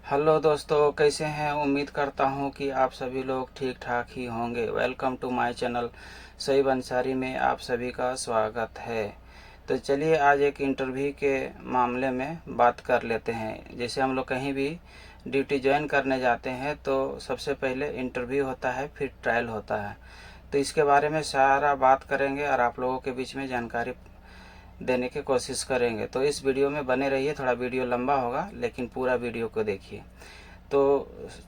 Hello दोस्तों, कैसे हैं। उम्मीद करता हूं कि आप सभी लोग ठीक ठाक ही होंगे। Welcome to my channel Saib Ansari में आप सभी का स्वागत है। तो चलिए आज एक इंटरव्यू के मामले में बात कर लेते हैं। जैसे हम लोग कहीं भी ड्यूटी ज्वाइन करने जाते हैं तो सबसे पहले इंटरव्यू होता है, फिर ट्रायल होता है। तो इसके बारे में सारा बात करेंगे और आप लोगों के बीच में जानकारी देने की कोशिश करेंगे। तो इस वीडियो में बने रहिए। थोड़ा वीडियो लंबा होगा लेकिन पूरा वीडियो को देखिए। तो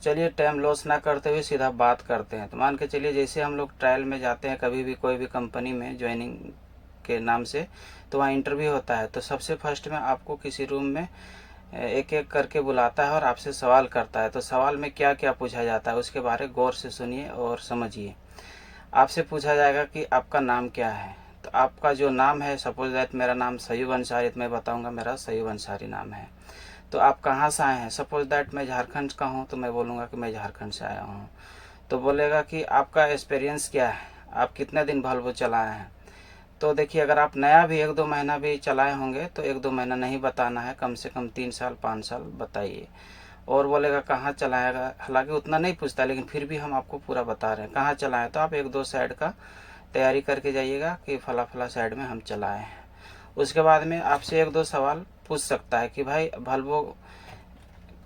चलिए टाइम लॉस ना करते हुए सीधा बात करते हैं। तो मान के चलिए जैसे हम लोग ट्रायल में जाते हैं कभी भी कोई भी कंपनी में ज्वाइनिंग के नाम से, तो वहाँ इंटरव्यू होता है। तो सबसे फर्स्ट में आपको किसी रूम में एक एक करके बुलाता है और आपसे सवाल करता है। तो सवाल में क्या क्या पूछा जाता है उसके बारे में गौर से सुनिए और समझिए। आपसे पूछा जाएगा कि आपका नाम क्या है। तो आपका जो नाम है, सपोज दैट मेरा नाम सईब अंसारी, तो मैं बताऊंगा मेरा सईब अंसारी नाम है। तो आप कहाँ से आए हैं, सपोज दैट मैं झारखंड का हूँ तो मैं बोलूँगा कि मैं झारखंड से आया हूँ। तो बोलेगा कि आपका एक्सपीरियंस क्या है, आप कितने दिन वॉल्वो चलाए हैं। तो देखिए अगर आप नया भी 1-2 महीना भी चलाए होंगे तो 1-2 महीना नहीं बताना है, कम से कम 3 साल 5 साल बताइए। और बोलेगा कहाँ चलाएगा, हालांकि उतना नहीं पूछता लेकिन फिर भी हम आपको पूरा बता रहे हैं कहाँ चलाएं। तो आप 1-2 साइड का तैयारी करके जाइएगा कि फला फला साइड में हम चलाए हैं। उसके बाद में आपसे 1-2 सवाल पूछ सकता है कि भाई वॉल्वो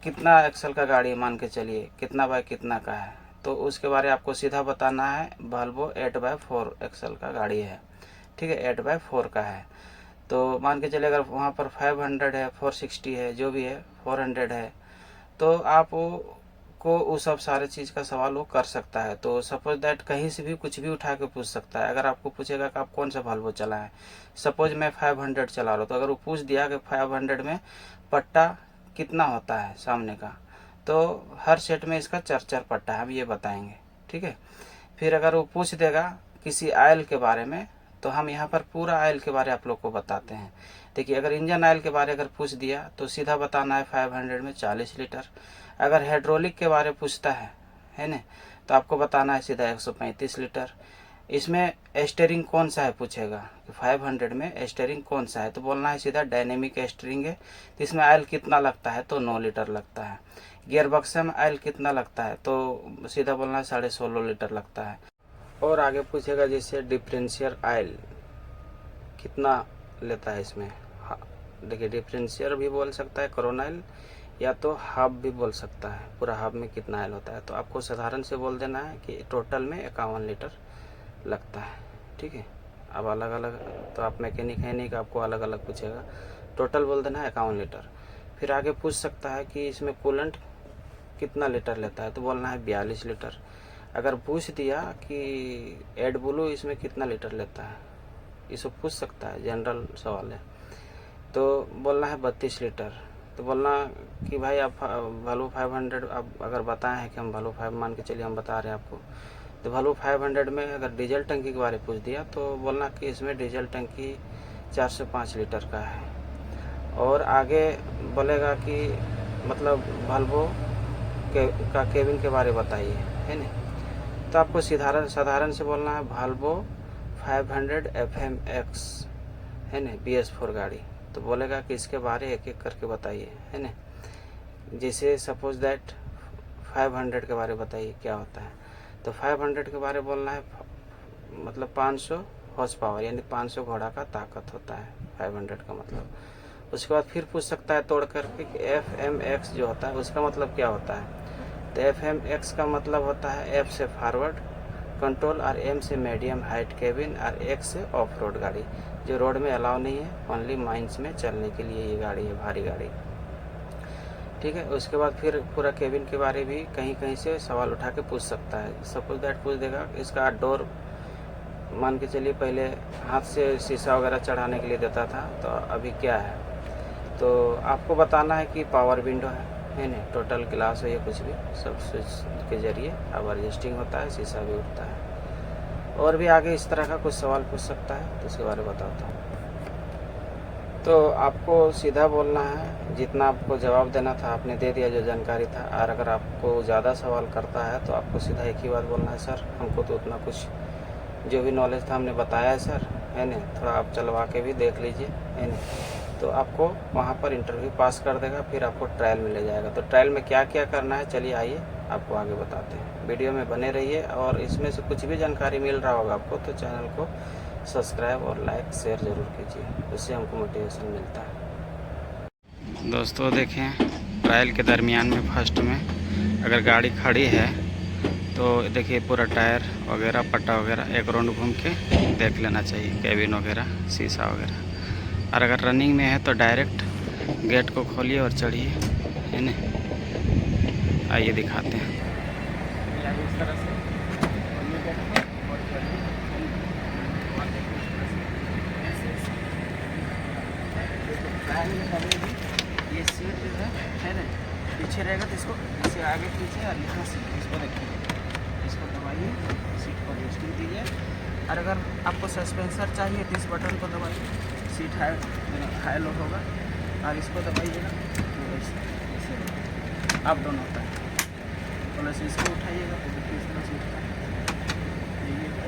कितना एक्सल का गाड़ी है, मान के चलिए कितना बाय कितना का है। तो उसके बारे में आपको सीधा बताना है वॉल्वो 8x4 एक्सल का गाड़ी है, ठीक है, 8x4 का है। तो मान के चलिए अगर वहाँ पर 500 है, 460 है, जो भी है 400 है, तो आप को वो सब सारे चीज़ का सवाल वो कर सकता है। तो सपोज दैट कहीं से भी कुछ भी उठा के पूछ सकता है। अगर आपको पूछेगा कि आप कौन सा वॉल्वो चलाएं, सपोज मैं 500 चला रहा हूँ, तो अगर वो पूछ दिया कि 500 में पट्टा कितना होता है सामने का, तो हर सेट में इसका 4-4 पट्टा है, हम ये बताएंगे, ठीक है। फिर अगर वो पूछ देगा किसी आयल के बारे में, तो हम यहाँ पर पूरा आयल के बारे आप लोग को बताते हैं। देखिए अगर इंजन आयल के बारे अगर पूछ दिया तो सीधा बताना है 500 में 40 लीटर। अगर हाइड्रोलिक के बारे पूछता है ना, तो आपको बताना है सीधा 135 लीटर। इसमें स्टीयरिंग कौन सा है पूछेगा कि 500 में स्टीयरिंग कौन सा है, तो बोलना है सीधा डायनेमिक स्टीयरिंग है। तो इसमें ऑयल कितना लगता है, तो 9 लीटर लगता है। गियर बक्से में ऑयल कितना लगता है, तो सीधा बोलना है 16.5 लीटर लगता है। और आगे पूछेगा जैसे डिफरेंशियल ऑयल कितना लेता है इसमें। हाँ, देखिए डिफरेंशियल भी बोल सकता है, करोनाइल, या तो हाफ भी बोल सकता है, पूरा हाफ में कितना ऑयल होता है। तो आपको साधारण से बोल देना है कि टोटल में 51 लीटर लगता है, ठीक है। अब अलग अलग तो आप मैकेनिक है नहीं कि आपको अलग अलग पूछेगा, टोटल बोल देना है 51 लीटर। फिर आगे पूछ सकता है कि इसमें कूलेंट कितना लीटर लेता है, तो बोलना है 42 लीटर। अगर पूछ दिया कि एड ब्लू इसमें कितना लीटर लेता है, ये सब पूछ सकता है, जनरल सवाल है, तो बोलना है 32 लीटर। तो बोलना कि भाई आप वॉल्वो 500 आप अगर बताए हैं कि हम वॉल्वो 5 मान के चलिए हम बता रहे हैं आपको, तो वॉल्वो 500 में अगर डीजल टंकी के बारे में पूछ दिया तो बोलना कि इसमें डीजल टंकी 405 लीटर का है। और आगे बोलेगा कि मतलब वॉल्वो का केबिन के बारे में बताइए, है ना। तो आपको साधारण से बोलना है वॉल्वो 500 FMX, है ना, BS4 गाड़ी। तो बोलेगा कि इसके बारे एक एक करके बताइए, है ना। जैसे सपोज दैट 500 के बारे में बताइए क्या होता है, तो 500 के बारे में बोलना है मतलब 500 हॉर्स पावर यानी 500 घोड़ा का ताकत होता है 500 का मतलब। उसके बाद फिर पूछ सकता है तोड़ करके कि FMX जो होता है उसका मतलब क्या होता है। तो FMX का मतलब होता है F से फॉरवर्ड कंट्रोल और M से मीडियम हाइट केबिन और X से ऑफ रोड गाड़ी, जो रोड में अलाउ नहीं है, ओनली माइंस में चलने के लिए ये गाड़ी है, भारी गाड़ी, ठीक है। उसके बाद फिर पूरा केबिन के बारे भी कहीं कहीं से सवाल उठा के पूछ सकता है। सपोज दैट पूछ देगा इसका डोर, मान के चलिए पहले हाथ से शीशा वगैरह चढ़ाने के लिए देता था, तो अभी क्या है। तो आपको बताना है कि पावर विंडो है ना, टोटल ग्लास हो या कुछ भी, सब स्विच के जरिए अब एडजस्टिंग होता है, शीशा भी उठता है। और भी आगे इस तरह का कुछ सवाल पूछ सकता है, तो उसके बारे में बताता हूँ। तो आपको सीधा बोलना है, जितना आपको जवाब देना था आपने दे दिया, जो जानकारी था। और अगर आपको ज़्यादा सवाल करता है तो आपको सीधा एक ही बात बोलना है, सर हमको तो उतना कुछ जो भी नॉलेज था हमने बताया है सर, है ना, थोड़ा आप चलवा के भी देख लीजिए, है ना। तो आपको वहाँ पर इंटरव्यू पास कर देगा, फिर आपको ट्रायल में ले जाएगा। तो ट्रायल में क्या क्या करना है, चलिए आइए आपको आगे बताते हैं। वीडियो में बने रहिए, और इसमें से कुछ भी जानकारी मिल रहा होगा आपको तो चैनल को सब्सक्राइब और लाइक शेयर ज़रूर कीजिए, उससे हमको मोटिवेशन मिलता है। दोस्तों देखें, ट्रायल के दरमियान में फर्स्ट में अगर गाड़ी खड़ी है तो देखिए पूरा टायर वगैरह पट्टा वगैरह एक राउंड घूम के देख लेना चाहिए, कैबिन वगैरह शीशा वगैरह। और अगर रनिंग में है तो डायरेक्ट गेट को खोलिए और चढ़िए, है ना। आइए दिखाते हैं। इस तरह से ये सीट जो है ना पीछे रहेगा, तो इसको इसे आगे पीछे और यहाँ से इसको देखिए, इसको दबाइए, सीट को एडजस्टिंग दीजिए। और अगर आपको सस्पेंसर चाहिए तो इस बटन को दबाइए, सीट हाई लो होगा, और इसको दबाइएगा तो ऐसे अप डाउन होता है। प्लस इसको उठाइएगा तो देखिए इस तरह से उठता है।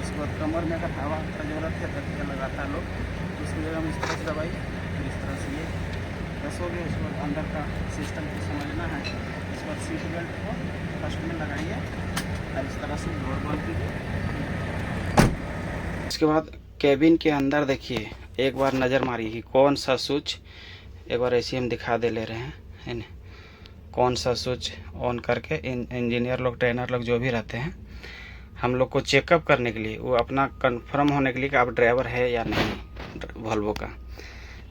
इसके बाद कमर में अगर हवा का जरूरत है तो लगाता है लोग, तो इसकी जगह हम इस तरह से दबाइए, फिर इस तरह से ये बस हो गया। इसके बाद अंदर का सिस्टम को समझना है। इसके बाद सीट बेल्ट को फर्स्ट में लगाइए और इस तरह से डोर बंद कीजिए। इसके बाद कैबिन के अंदर देखिए, एक बार नज़र मारिए कि कौन सा स्विच, एक बार ऐसे हम दिखा दे ले रहे हैं, है ना। कौन सा स्विच ऑन करके इंजीनियर लोग, ट्रेनर लोग जो भी रहते हैं, हम लोग को चेकअप करने के लिए, वो अपना कंफर्म होने के लिए कि आप ड्राइवर है या नहीं वॉल्वो का।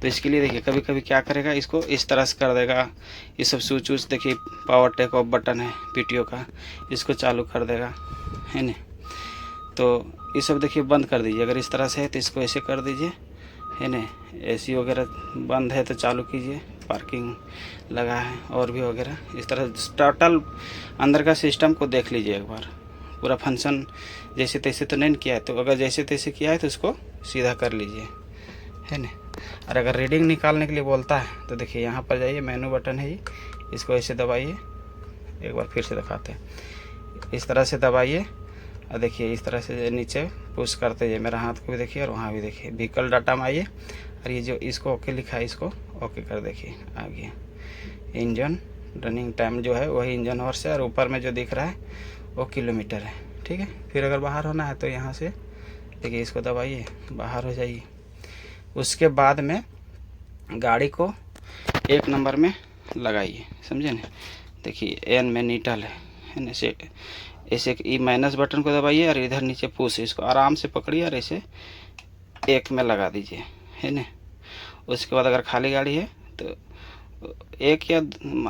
तो इसके लिए देखिए कभी कभी क्या करेगा, इसको इस तरह से कर देगा। ये सब स्विच उच देखिए, पावर टेक ऑफ बटन है पीटीओ का, इसको चालू कर देगा, है ना। तो ये सब देखिए बंद कर दीजिए। अगर इस तरह से है तो इसको ऐसे कर दीजिए, है ना। एसी वगैरह बंद है तो चालू कीजिए, पार्किंग लगा है और भी वगैरह। इस तरह टोटल अंदर का सिस्टम को देख लीजिए एक बार, पूरा फंक्शन जैसे तैसे तो नहीं किया है, तो अगर जैसे तैसे किया है तो उसको सीधा कर लीजिए, है ना। और अगर रीडिंग निकालने के लिए बोलता है तो देखिए यहाँ पर जाइए, मेनू बटन है ये, इसको ऐसे दबाइए। एक बार फिर से दिखाते हैं, इस तरह से दबाइए और देखिए इस तरह से नीचे पुश करते जाइए। मेरा हाथ को भी देखिए और वहाँ भी देखिए। व्हीकल डाटा में आइए और ये जो इसको ओके लिखा है इसको ओके कर, देखिए आ गया। इंजन रनिंग टाइम जो है वही इंजन हॉर्स से, और ऊपर में जो दिख रहा है वो किलोमीटर है, ठीक है। फिर अगर बाहर होना है तो यहाँ से देखिए इसको दबाइए, बाहर हो जाइए। उसके बाद में गाड़ी को 1 नंबर में लगाइए, समझे ना। देखिए एन में नीटल है ना, ऐसे ई माइनस बटन को दबाइए और इधर नीचे पुश, इसको आराम से पकड़िए और ऐसे 1 में लगा दीजिए, है ना। उसके बाद अगर खाली गाड़ी है तो 1 या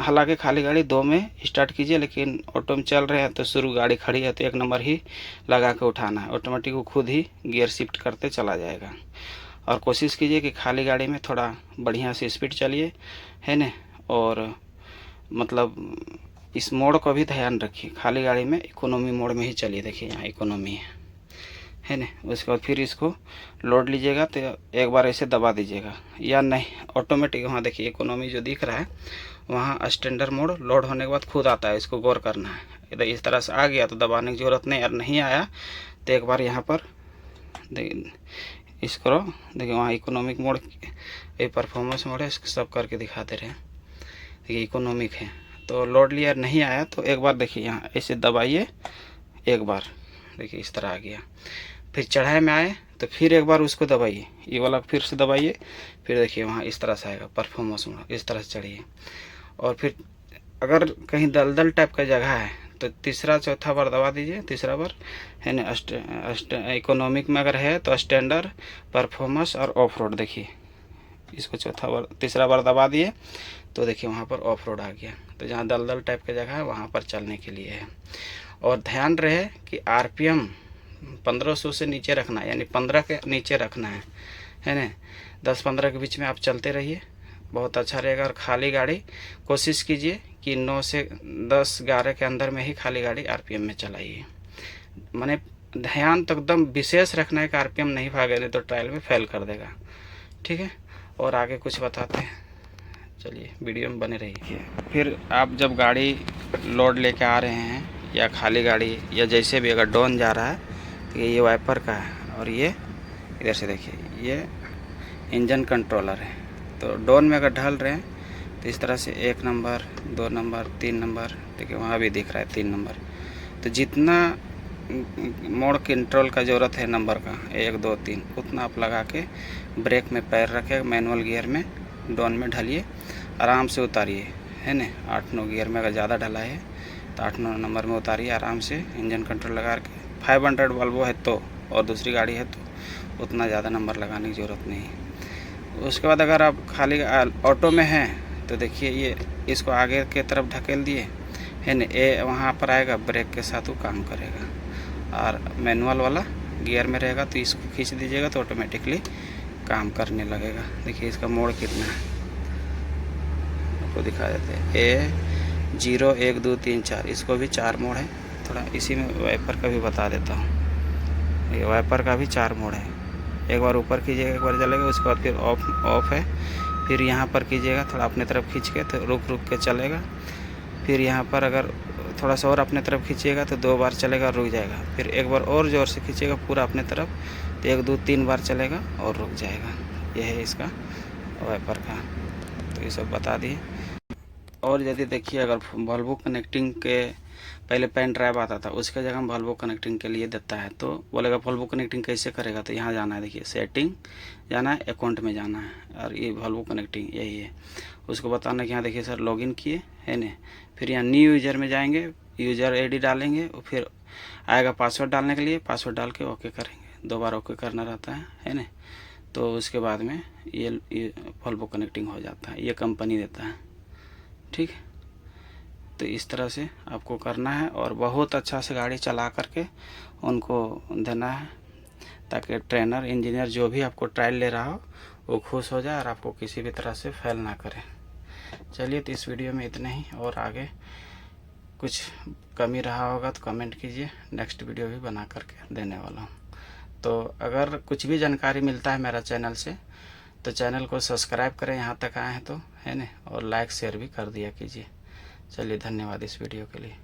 हालांकि खाली गाड़ी 2 में स्टार्ट कीजिए, लेकिन ऑटो में चल रहे हैं तो शुरू गाड़ी खड़ी है तो 1 नंबर ही लगा के उठाना है। ऑटोमेटिक वो खुद ही गियर शिफ्ट करते चला जाएगा। और कोशिश कीजिए कि खाली गाड़ी में थोड़ा बढ़िया से स्पीड चलिए, है ना। और मतलब इस मोड को भी ध्यान रखिए, खाली गाड़ी में इकोनॉमी मोड में ही चलिए। देखिए यहाँ इकोनॉमी है ना। उसके बाद फिर इसको लोड लीजिएगा तो एक बार ऐसे दबा दीजिएगा, या नहीं ऑटोमेटिक वहाँ देखिए इकोनॉमी जो दिख रहा है वहाँ स्टैंडर्ड मोड लोड होने के बाद खुद आता है, इसको गौर करना है। इधर इस तरह से आ गया तो दबाने की ज़रूरत नहीं, और नहीं आया तो एक बार यहाँ पर इसको देखिए, वहाँ इकोनॉमिक मोड, ये परफॉर्मेंस मोड है, इसको सब करके दिखा दे रहे हैं। देखिए इकोनॉमिक है तो लोड लिया, नहीं आया तो एक बार देखिए यहाँ ऐसे दबाइए, एक बार देखिए इस तरह आ गया। फिर चढ़ाई में आए तो फिर एक बार उसको दबाइए, ये वाला फिर से दबाइए, फिर देखिए वहाँ इस तरह से आएगा परफॉर्मेंस मोड, इस तरह से चढ़िए। और फिर अगर कहीं दलदल टाइप का जगह है तो तीसरा चौथा बार दबा दीजिए, तीसरा बार, है ना। इकोनॉमिक में अगर है तो स्टैंडर्ड, परफॉर्मेंस और ऑफ रोड, देखिए इसको चौथा बार तीसरा बार दबा दिए तो देखिए वहाँ पर ऑफ रोड आ गया। तो जहाँ दलदल टाइप का जगह है वहाँ पर चलने के लिए है। और ध्यान रहे कि आरपीएम 1500 से नीचे रखना है, यानी 15 के नीचे रखना है ना। 10-15 के बीच में आप चलते रहिए, बहुत अच्छा रहेगा। और खाली गाड़ी कोशिश कीजिए कि 9 से 10-11 के अंदर में ही खाली गाड़ी आरपीएम में चलाइए। माने ध्यान तो एकदम विशेष रखना है कि आरपीएम नहीं भागे, नहीं तो ट्रायल में फेल कर देगा, ठीक है। और आगे कुछ बताते हैं, चलिए वीडियो में बने रहिए। फिर आप जब गाड़ी लोड लेके आ रहे हैं या खाली गाड़ी या जैसे भी अगर डाउन जा रहा है तो ये वाइपर का है, और ये इधर से देखिए ये इंजन कंट्रोलर है, तो डाउन में अगर ढल रहे हैं तो इस तरह से 1 नंबर, 2 नंबर, 3 नंबर, देखिए वहाँ भी दिख रहा है 3 नंबर। तो जितना मोड़ कंट्रोल का ज़रूरत है नंबर का 1, 2, 3 उतना आप लगा के ब्रेक में पैर रखे, मैनुअल गियर में डाउन में ढलिए, आराम से उतारिए, है ना। 8-9 गियर में अगर ज़्यादा ढला है तो 8-9 नंबर में उतारिए आराम से, इंजन कंट्रोल लगा के। 500 वॉल्वो है तो, और दूसरी गाड़ी है तो उतना ज़्यादा नंबर लगाने की ज़रूरत नहीं है। उसके बाद अगर आप खाली ऑटो में हैं तो देखिए ये इसको आगे के तरफ ढकेल दिए, है ना, ये वहाँ पर आएगा, ब्रेक के साथ वो काम करेगा। और मैनुअल वाला गियर में रहेगा तो इसको खींच दीजिएगा तो ऑटोमेटिकली काम करने लगेगा। देखिए इसका मोड़ कितना है आपको दिखा देते हैं। A 0 1 2 3 4, इसको भी 4 मोड़ है। थोड़ा इसी में वाइपर का भी बता देता हूँ। ये वाइपर का भी 4 मोड़ है। एक बार ऊपर कीजिएगा, एक बार जलेगा, उसके बाद फिर ऑफ है। फिर यहाँ पर कीजिएगा थोड़ा अपने तरफ खींच के तो रुक के चलेगा। फिर यहाँ पर अगर थोड़ा सा और अपने तरफ खींचिएगा तो 2 बार चलेगा और रुक जाएगा। फिर एक बार और ज़ोर से खींचिएगा पूरा अपने तरफ तो 1 2 3 बार चलेगा और रुक जाएगा। यह है इसका वाइपर का। तो ये सब बता दिए। और यदि देखिए अगर वॉल्वो कनेक्टिंग के पहले पेन ड्राइव आता था, उसके जगह हम वॉल्वो कनेक्टिंग के लिए देता है तो बोलेगा वॉल्वो कनेक्टिंग कैसे करेगा, तो यहाँ जाना है, देखिए सेटिंग जाना है, अकाउंट में जाना है और ये वॉल्वो कनेक्टिंग यही है। उसको बताना कि यहाँ देखिए सर लॉगिन किए, है ना। फिर यहाँ न्यू यूज़र में जाएंगे, यूज़र ID डालेंगे और फिर आएगा पासवर्ड डालने के लिए, पासवर्ड डाल के ओके करेंगे। 2 बार ओके करना रहता है ना। तो उसके बाद में ये वॉल्वो कनेक्टिंग हो जाता है, ये कंपनी देता है, ठीक है। तो इस तरह से आपको करना है और बहुत अच्छा से गाड़ी चला करके उनको देना है ताकि ट्रेनर इंजीनियर जो भी आपको ट्रायल ले रहा हो वो खुश हो जाए और आपको किसी भी तरह से फेल ना करे। चलिए तो इस वीडियो में इतना ही, और आगे कुछ कमी रहा होगा तो कमेंट कीजिए, नेक्स्ट वीडियो भी बना करके देने वाला हूँ। तो अगर कुछ भी जानकारी मिलता है मेरा चैनल से तो चैनल को सब्सक्राइब करें, यहाँ तक आए हैं तो, है ना, और लाइक शेयर भी कर दिया कीजिए। चलिए धन्यवाद इस वीडियो के लिए।